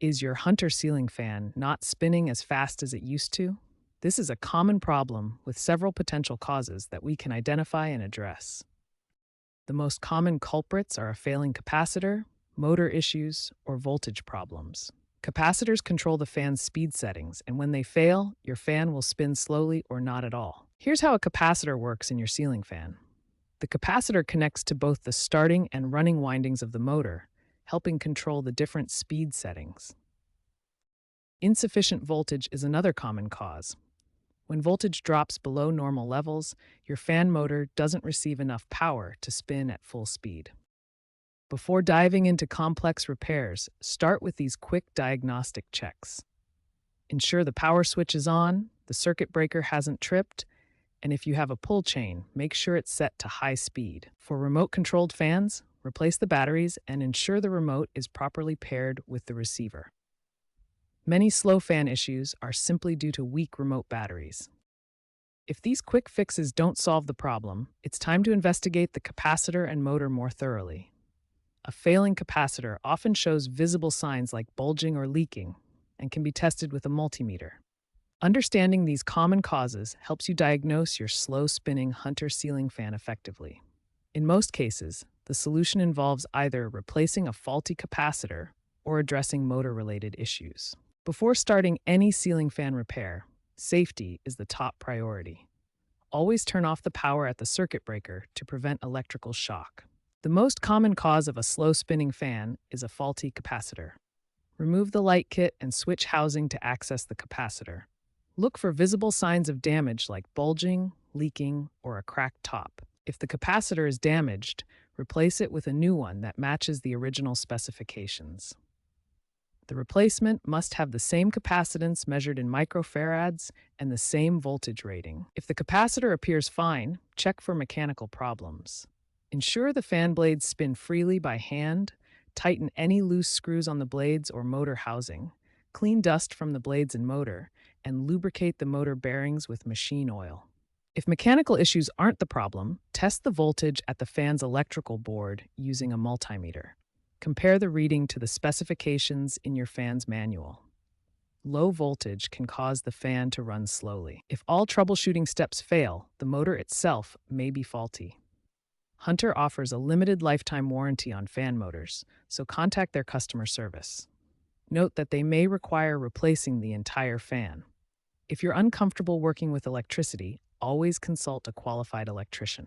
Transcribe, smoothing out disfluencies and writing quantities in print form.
Is your Hunter ceiling fan not spinning as fast as it used to? This is a common problem with several potential causes that we can identify and address. The most common culprits are a failing capacitor, motor issues, or voltage problems. Capacitors control the fan's speed settings, and when they fail, your fan will spin slowly or not at all. Here's how a capacitor works in your ceiling fan. The capacitor connects to both the starting and running windings of the motor, helping control the different speed settings. Insufficient voltage is another common cause. When voltage drops below normal levels, your fan motor doesn't receive enough power to spin at full speed. Before diving into complex repairs, start with these quick diagnostic checks. Ensure the power switch is on, the circuit breaker hasn't tripped, and if you have a pull chain, make sure it's set to high speed. For remote-controlled fans, replace the batteries and ensure the remote is properly paired with the receiver. Many slow fan issues are simply due to weak remote batteries. If these quick fixes don't solve the problem, it's time to investigate the capacitor and motor more thoroughly. A failing capacitor often shows visible signs like bulging or leaking and can be tested with a multimeter. Understanding these common causes helps you diagnose your slow-spinning Hunter ceiling fan effectively. In most cases, the solution involves either replacing a faulty capacitor or addressing motor-related issues. Before starting any ceiling fan repair, safety is the top priority. Always turn off the power at the circuit breaker to prevent electrical shock. The most common cause of a slow-spinning fan is a faulty capacitor. Remove the light kit and switch housing to access the capacitor. Look for visible signs of damage like bulging, leaking, or a cracked top. If the capacitor is damaged, replace it with a new one that matches the original specifications. The replacement must have the same capacitance measured in microfarads and the same voltage rating. If the capacitor appears fine, check for mechanical problems. Ensure the fan blades spin freely by hand, tighten any loose screws on the blades or motor housing, clean dust from the blades and motor, and lubricate the motor bearings with machine oil. If mechanical issues aren't the problem, test the voltage at the fan's electrical board using a multimeter. Compare the reading to the specifications in your fan's manual. Low voltage can cause the fan to run slowly. If all troubleshooting steps fail, the motor itself may be faulty. Hunter offers a limited lifetime warranty on fan motors, so contact their customer service. Note that they may require replacing the entire fan. If you're uncomfortable working with electricity, always consult a qualified electrician.